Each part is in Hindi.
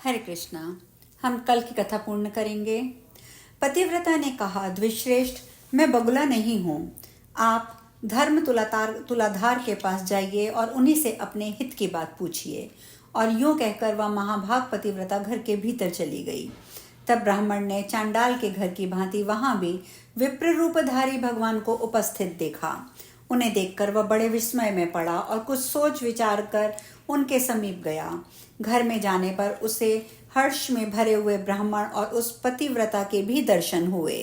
हरे कृष्णा। हम कल की कथा पूर्ण करेंगे। पतिव्रता ने कहा, द्विश्रेष्ठ, मैं बगुला नहीं हूँ। आप धर्म तुलाधार के पास जाइए और उन्हीं से अपने हित की बात पूछिए। और यूं कहकर वह महाभाग पतिव्रता घर के भीतर चली गई। तब ब्राह्मण ने चांडाल के घर की भांति वहां भी विप्र रूपधारी भगवान को उपस्थित देखा। उन्हें देखकर वह बड़े विस्मय में पड़ा और कुछ सोच विचार कर उनके समीप गया। घर में जाने पर उसे हर्ष में भरे हुए ब्राह्मण और उस पतिव्रता के भी दर्शन हुए।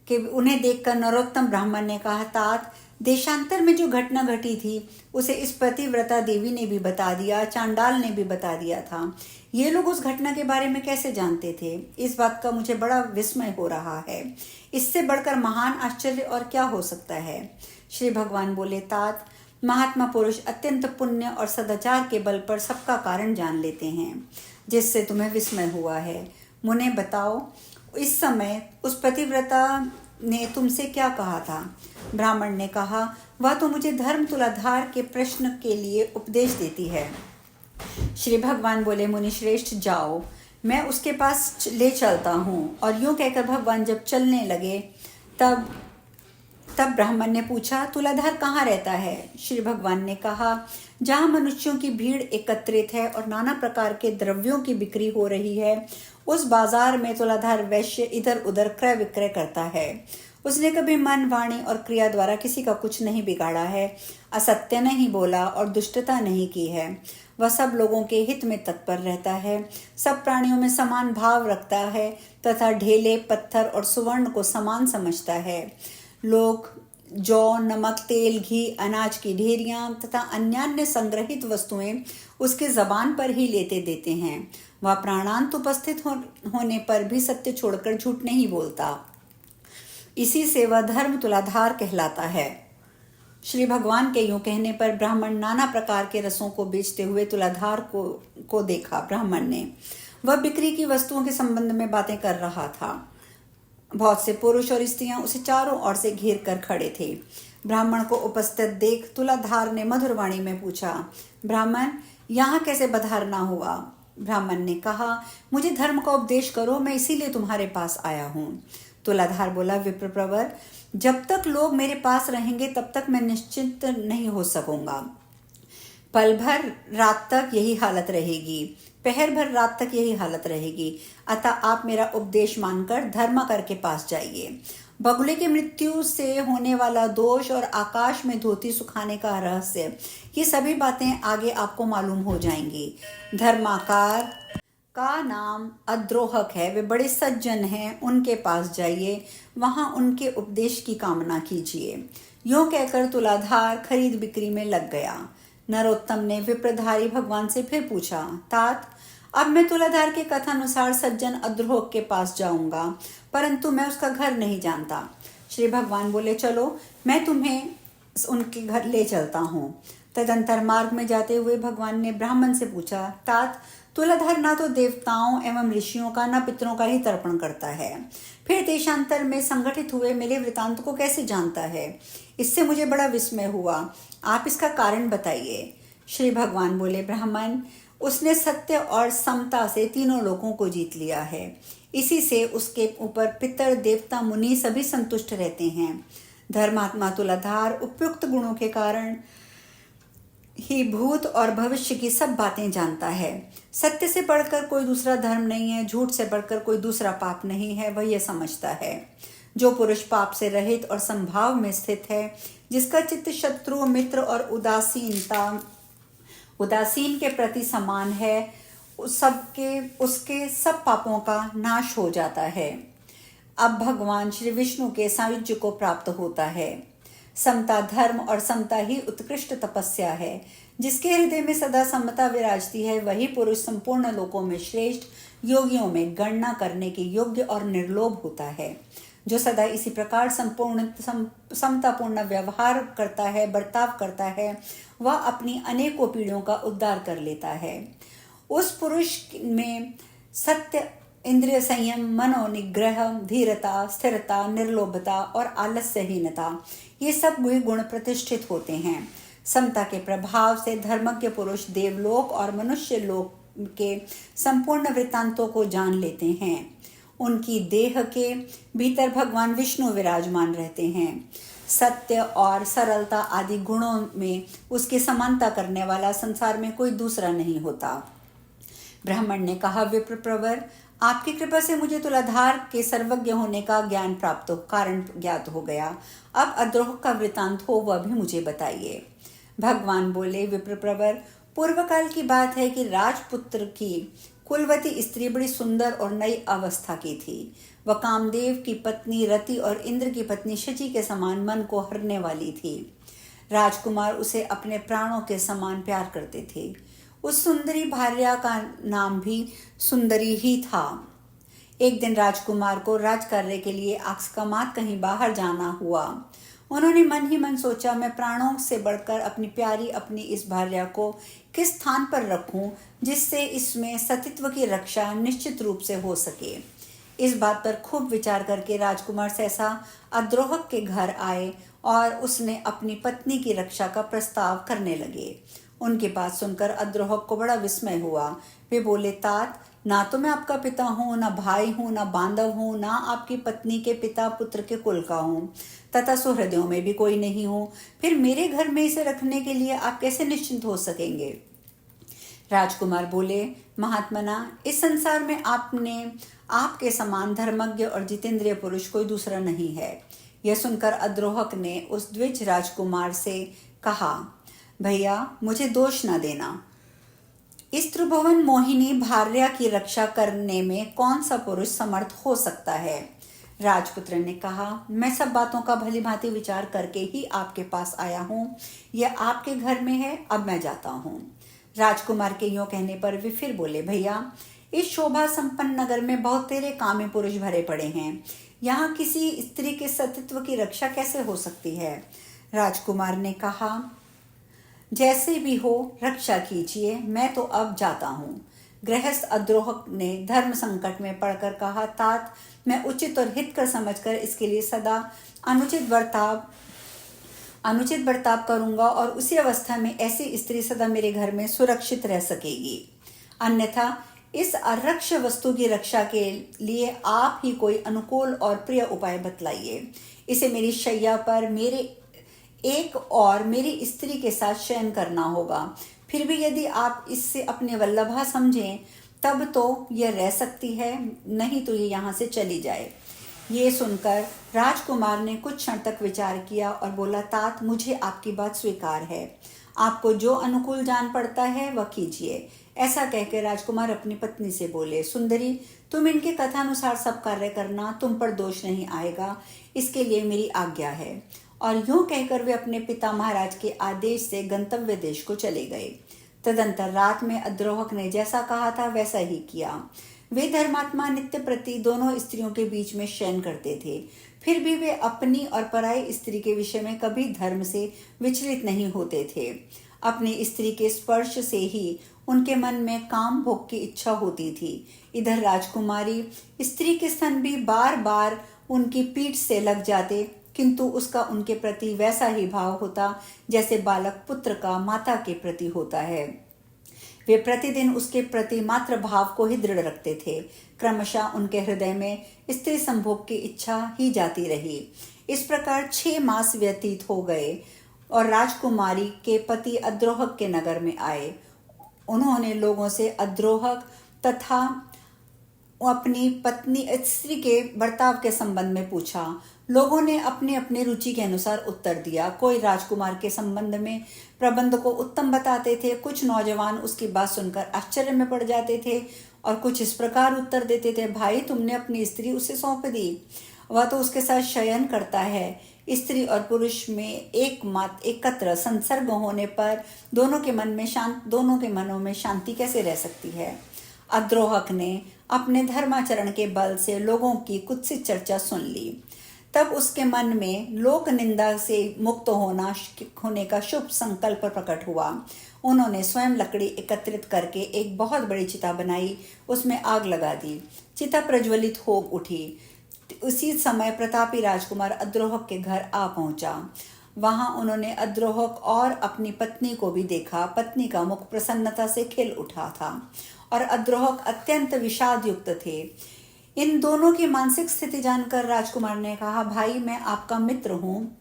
कि उन्हें देखकर नरोत्तम ब्राह्मण ने कहा, तात, देशांतर में जो घटना घटी थी उसे इस पतिव्रता देवी ने भी बता दिया, चांडाल ने भी बता दिया था। ये लोग उस घटना के बारे में कैसे जानते थे? इस बात का मुझे बड़ा विस्मय हो रहा है। इससे बढ़कर महान आश्चर्य और क्या हो सकता है? श्री भगवान बोले, तात, महात्मा पुरुष अत्यंत पुण्य और सदाचार के बल पर सबका कारण जान लेते हैं, जिससे तुम्हें विस्मय हुआ है। मुने बताओ, इस समय उस पतिव्रता ने तुमसे क्या कहा था? ब्राह्मण ने कहा, वह तो मुझे धर्म तुलाधार के प्रश्न के लिए उपदेश देती है। श्री भगवान बोले, मुनि श्रेष्ठ, जाओ, मैं उसके पास ले चलता हूँ। और यूं कहकर भगवान जब चलने लगे तब ब्राह्मण ने पूछा, तुलाधार कहाँ रहता है? श्री भगवान ने कहा, जहाँ मनुष्यों की भीड़ एकत्रित है और नाना प्रकार के द्रव्यों की बिक्री हो रही है, उस बाजार में तुलाधार वैश्य इधर उधर क्रय विक्रय करता है। उसने कभी मन, वाणी और क्रिया द्वारा किसी का कुछ नहीं बिगाड़ा है, असत्य नहीं बोला और दुष्टता नहीं की है। वह सब लोगों के हित में तत्पर रहता है, सब प्राणियों में समान भाव रखता है तथा ढेले, पत्थर और सुवर्ण को समान समझता है। लोग जौ, नमक, तेल, घी, अनाज की ढेरियां तथा अन्यान्य संग्रहित वस्तुएं उसके जबान पर ही लेते देते हैं। वह प्राणांत उपस्थित होने पर भी सत्य छोड़कर झूठ नहीं बोलता। इसी से वह धर्म तुलाधार कहलाता है। श्री भगवान के यूं कहने पर ब्राह्मण नाना प्रकार के रसों को बेचते हुए तुलाधार को देखा। ब्राह्मण ने वह बिक्री की वस्तुओं के संबंध में बातें कर रहा था। बहुत से पुरुष और स्त्रियां उसे चारों ओर से घेर कर खड़े थे। ब्राह्मण को उपस्थित देख तुलाधार ने मधुर वाणी में पूछा, ब्राह्मण, यहाँ कैसे पधारना हुआ? ब्राह्मण ने कहा, मुझे धर्म का उपदेश करो, मैं इसीलिए तुम्हारे पास आया हूँ। तुलाधार बोला, विप्रप्रवर, जब तक लोग मेरे पास रहेंगे तब तक मैं निश्चिंत नहीं हो सकूंगा। पल भर रात तक यही हालत रहेगी, पहर भर रात तक यही हालत रहेगी। अतः आप मेरा उपदेश मानकर धर्माकर के पास जाइए। बगुले की मृत्यु से होने वाला दोष और आकाश में धोती सुखाने का रहस्य, ये सभी बातें आगे आपको मालूम हो जाएंगी। धर्माकार का नाम अद्रोहक है, वे बड़े सज्जन हैं, उनके पास जाइए, वहां उनके उपदेश की कामना कीजिए। यूं कहकर तुलाधार खरीद बिक्री में लग गया। नरोत्तम ने विप्रधारी भगवान से फिर पूछा, तात, अब मैं तुलाधार के कथानुसार सज्जन अद्रोहक के पास जाऊंगा, परंतु मैं उसका घर नहीं जानता। श्री भगवान बोले, चलो, मैं तुम्हें उनके घर ले चलता हूँ। तदंतर मार्ग में जाते हुए भगवान ने ब्राह्मण से पूछा, तात, तुलाधार ना तो देवताओं एवं ऋषियों का न पितरों का ही तर्पण करता है, फिर देशांतर में संगठित हुए मेरे वृतांत को कैसे जानता है? इससे मुझे बड़ा विस्मय हुआ। आप इसका कारण बताइए। श्री भगवान बोले, ब्राह्मण, उसने सत्य और समता से तीनों लोगों को जीत लिया है। इसी से उसके ऊपर पितर, देवता, मुनि सभी संतुष्ट रहते हैं। धर्मात्मा तुलाधार उपयुक्त गुणों के कारण ही भूत और भविष्य की सब बातें जानता है। सत्य से बढ़कर कोई दूसरा धर्म नहीं है, झूठ से बढ़कर कोई दूसरा पाप नहीं है, वह यह समझता है। जो पुरुष पाप से रहित और संभाव में स्थित है, जिसका चित्त शत्रु, मित्र और उदासीन के प्रति समान है, उसके सब पापों का नाश हो जाता है। अब भगवान श्री विष्णु के सायुज्य को प्राप्त होता है। समता धर्म और समता ही उत्कृष्ट तपस्या है। जिसके हृदय में सदा समता विराजती है, वही पुरुष संपूर्ण लोकों में श्रेष्ठ, योगियों में गणना करने के योग्य और निर्लोभ होता है। जो सदा इसी प्रकार संपूर्ण समतापूर्ण व्यवहार करता है, बर्ताव करता है, वह अपनी अनेकों पीढ़ियों का उद्धार कर लेता है। उस पुरुष में सत्य, इंद्रिय संयम, मनोनिग्रह, धीरता, स्थिरता, निर्लोभता और आलस्यहीनता, ये सब गुण प्रतिष्ठित होते हैं। समता के प्रभाव से धर्मज्ञ पुरुष देवलोक और मनुष्य लोक के संपूर्ण वृत्तांतों को जान लेते हैं। उनकी देह के भीतर भगवान विष्णु विराजमान रहते हैं। सत्य और सरलता आदि गुणों में उसकी समानता करने वाला संसार में कोई दूसरा नहीं होता। ब्राह्मण ने कहा, विप्रप्रवर, आपकी कृपा से मुझे तुलाधार के सर्वज्ञ होने का ज्ञान प्राप्त कारण ज्ञात हो गया। अब अद्रोह का वृतांत हो वह भी मुझे बताइए। भगवान बोले, विप्रप्रवर, पूर्व काल की बात है कि राजपुत्र की कुलवती स्त्री बड़ी सुंदर और नई अवस्था की थी। वह कामदेव की पत्नी रति और इंद्र की पत्नी शची के समान मन को हरने वाली थी। राजकुमार उसे अपने प्राणों के समान प्यार करते थे। उस सुंदरी भार्या का नाम भी सुंदरी ही था। एक दिन राजकुमार को राजकार्य के लिए अकस्मात कहीं बाहर जाना हुआ। उन्होंने मन ही मन सोचा, मैं प्राणों से बढ़कर अपनी प्यारी अपनी इस भार्या को किस स्थान पर रखूं जिससे इसमें सतीत्व की रक्षा निश्चित रूप से हो सके। इस बात पर खूब विचार करके राजकुमार सहसा अद्रोहक के घर आए और उसने अपनी पत्नी की रक्षा का प्रस्ताव करने लगे। उनकी बात सुनकर अद्रोहक को बड़ा विस्मय हुआ। वे बोले, तात, ना तो मैं आपका पिता हूँ, ना भाई हूँ, ना बांधव हूँ, ना आपकी पत्नी के पिता पुत्र के कुल का हूँ, तथा सुहृदयों में भी कोई नहीं हूँ। फिर मेरे घर में इसे रखने के लिए आप कैसे निश्चिंत हो सकेंगे? राजकुमार बोले, महात्मना, इस संसार में आपके समान धर्मज्ञ और जितेंद्रिय पुरुष कोई दूसरा नहीं है। यह सुनकर अद्रोहक ने उस द्विज राजकुमार से कहा, भैया, मुझे दोष न देना। इस त्रिभुवन मोहिनी भार्या की रक्षा करने में कौन सा पुरुष समर्थ हो सकता है? राजपुत्र ने कहा, मैं सब बातों का भली भांति विचार करके ही आपके पास आया हूँ। यह आपके घर में है, अब मैं जाता हूँ। राजकुमार के यूं कहने पर वे फिर बोले, भैया, इस शोभा संपन्न नगर में बहुत तेरे कामी पुरुष भरे पड़े हैं। यहाँ किसी स्त्री के सतीत्व की रक्षा कैसे हो सकती है? राजकुमार ने कहा, जैसे भी हो रक्षा कीजिए, मैं तो अब जाता हूँ। गृहस्थ अद्रोहक ने धर्म संकट में पड़कर कहा, तात, मैं उचित और हितकर समझकर इसके लिए सदा अनुचित बर्ताव करूंगा और उसी अवस्था में ऐसी स्त्री सदा मेरे घर में सुरक्षित रह सकेगी। अन्यथा इस अरक्ष वस्तु की रक्षा के लिए आप ही कोई अनुकूल और प्रिय उपाय बतलाइए। इसे मेरी शैया पर मेरी स्त्री के साथ शयन करना होगा। फिर भी यदि आप इससे अपने वल्लभा समझें तब तो यह रह सकती है, नहीं तो ये यहाँ से चली जाए। ये सुनकर राजकुमार ने कुछ क्षण तक विचार किया और बोला, तात, मुझे आपकी बात स्वीकार है। आपको जो अनुकूल जान पड़ता है वह कीजिए। ऐसा कहकर राजकुमार अपनी पत्नी से बोले, सुंदरी, तुम इनके कथानुसार सब कार्य करना, तुम पर दोष नहीं आएगा, इसके लिए मेरी आज्ञा है। और यूं कहकर वे अपने पिता महाराज के आदेश से गंतव्य देश को चले गए। तदंतर रात में अद्रोहक ने जैसा कहा था वैसा ही किया। वे धर्मात्मा नित्य प्रति दोनों स्त्रियों के बीच में शयन करते थे। फिर भी वे अपनी और पराई स्त्री के विषय में कभी धर्म से विचलित नहीं होते थे। अपनी स्त्री के स्पर्श से ही उनके मन में काम भोग की इच्छा होती थी। इधर राजकुमारी स्त्री के स्तन भी बार बार उनकी पीठ से लग जाते, किंतु उसका उनके प्रति वैसा ही भाव होता जैसे बालक पुत्र का माता के प्रति होता है। वे प्रतिदिन उसके प्रति मात्र भाव को ही दृढ़ रखते थे। क्रमशः उनके हृदय में स्त्री संभोग की इच्छा ही जाती रही। इस प्रकार 6 मास व्यतीत हो गए और राजकुमारी के पति अद्रोहक के नगर में आए। उन्होंने लोगों से अद्रोहक तथा अपनी पत्नी स्त्री के बर्ताव के संबंध में पूछा। लोगों ने अपनी अपनी रुचि के अनुसार उत्तर दिया। कोई राजकुमार के संबंध में प्रबंध को उत्तम बताते थे, कुछ नौजवान उसकी बात सुनकर आश्चर्य में पड़ जाते थे और कुछ इस प्रकार उत्तर देते थे, भाई, तुमने अपनी स्त्री उसे सौंप दी, वह तो उसके साथ शयन करता है। स्त्री और पुरुष में एकत्र संसर्ग होने पर दोनों के मनों में शांति कैसे रह सकती है? अद्रोहक ने अपने धर्माचरण के बल से लोगों की कुत्सित चर्चा सुन ली। तब उसके मन में लोक निंदा से मुक्त होने का शुभ संकल्प प्रकट हुआ। उन्होंने स्वयं लकड़ी एकत्रित करके एक बहुत बड़ी चिता बनाई, उसमें आग लगा दी। चिता प्रज्वलित हो उठी। उसी समय प्रतापी राजकुमार अद्रोहक के घर आ पहुंचा। वहां उन्होंने अद्रोहक और अपनी पत्नी को भी देखा। पत्नी का मुख प्रसन्नता से खिल उठा था और अद्रोहक अत्यंत विषाद युक्त थे। इन दोनों की मानसिक स्थिति जानकर राजकुमार ने कहा, भाई मैं आपका मित्र हूँ,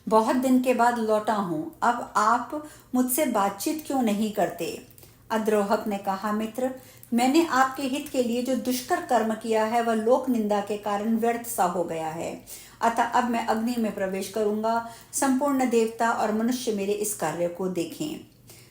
बहुत दिन के बाद लौटा हूँ, अब आप मुझसे बातचीत क्यों नहीं करते? अद्रोहक ने कहा, मित्र, मैंने आपके हित के लिए जो दुष्कर कर्म किया है वह लोक निंदा के कारण व्यर्थ सा हो गया है, अतः अब मैं अग्नि में प्रवेश करूंगा। संपूर्ण देवता और मनुष्य मेरे इस कार्य को देखें।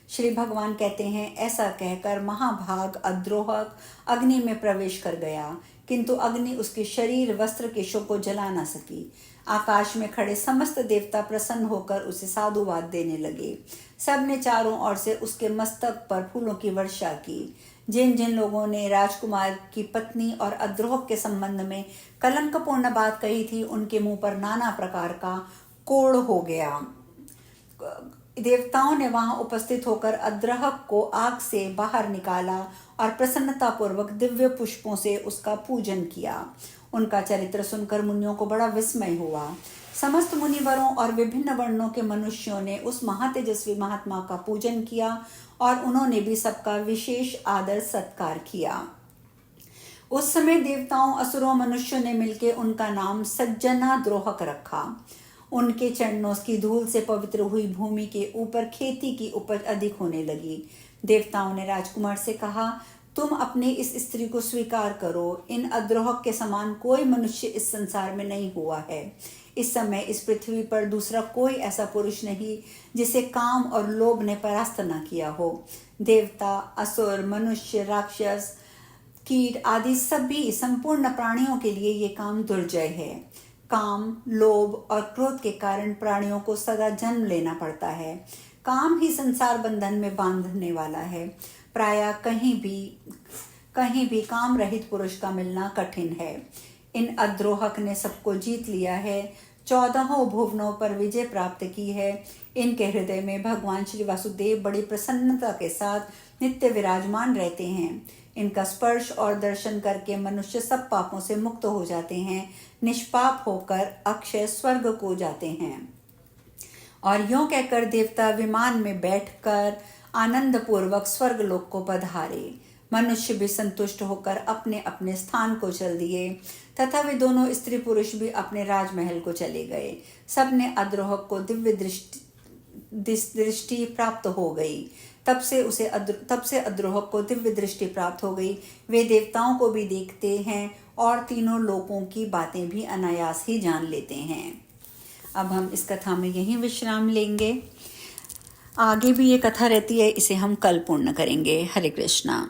श्री भगवान कहते हैं, ऐसा कहकर महाभाग अद्रोहक अग्नि में प्रवेश कर गया, किंतु अग्नि उसके शरीर वस्त्र केशों को जला न सकी। आकाश में खड़े समस्त देवता प्रसन्न होकर उसे साधुवाद देने लगे। सबने चारों ओर से उसके मस्तक पर फूलों की वर्षा की। जिन जिन लोगों ने राजकुमार की पत्नी और अद्रोहक के संबंध में कलंकपूर्ण बात कही थी, उनके मुंह पर नाना प्रकार का कोढ़ हो गया। देवताओं ने वहां उपस्थित होकर अद्रोहक को आग से बाहर निकाला और प्रसन्नतापूर्वक दिव्य पुष्पों से उसका पूजन किया। उनका चरित्र सुनकर मुनियों को बड़ा विस्मय हुआ। समस्त मुनिवरों और विभिन्न वर्णों के मनुष्यों ने उस महातेजस्वी महात्मा का पूजन किया और उन्होंने भी सबका विशेष आदर सत्कार किया। उस समय देवताओं, असुरों, मनुष्यों ने मिलकर उनका नाम सज्जनाद्रोहक रखा। उनके चरणों की धूल से पवित्र हुई भूमि के ऊपर खेती की उपज अधिक होने लगी। देवताओं ने राजकुमार से कहा, तुम अपनी इस स्त्री को स्वीकार करो। इन अद्रोहक के समान कोई मनुष्य इस संसार में नहीं हुआ है। इस समय इस पृथ्वी पर दूसरा कोई ऐसा पुरुष नहीं जिसे काम और लोभ ने परास्त न किया हो। देवता, असुर, मनुष्य, राक्षस, कीट आदि सभी संपूर्ण प्राणियों के लिए ये काम दुर्जय है। काम, लोभ और क्रोध के कारण प्राणियों को सदा जन्म लेना पड़ता है। काम ही संसार बंधन में बांधने वाला है। प्रायः कहीं भी काम रहित पुरुष का मिलना कठिन है। इन अद्रोहक ने सबको जीत लिया है, 14 भुवनों पर विजय प्राप्त की है। इनके हृदय में भगवान श्री वासुदेव बड़ी प्रसन्नता के साथ नित्य विराजमान रहते हैं। इनका स्पर्श और दर्शन करके मनुष्य सब पापों से मुक्त हो जाते हैं, निष्पाप होकर अक्षय स्वर्ग को जाते हैं। और यूं कहकर देवता विमान में बैठकर आनंद पूर्वक स्वर्ग लोक को पधारे। मनुष्य भी संतुष्ट होकर अपने अपने स्थान को चल दिए तथा वे दोनों स्त्री पुरुष भी अपने राजमहल को चले गए। सबने अद्रोहक को दिव्य दृष्टि प्राप्त हो गई। तब से अद्रोहक को दिव्य दृष्टि प्राप्त हो गई। वे देवताओं को भी देखते हैं और तीनों लोकों की बातें भी अनायास ही जान लेते हैं। अब हम इस कथा में यहीं विश्राम लेंगे। आगे भी ये कथा रहती है, इसे हम कल पूर्ण करेंगे। हरे कृष्णा।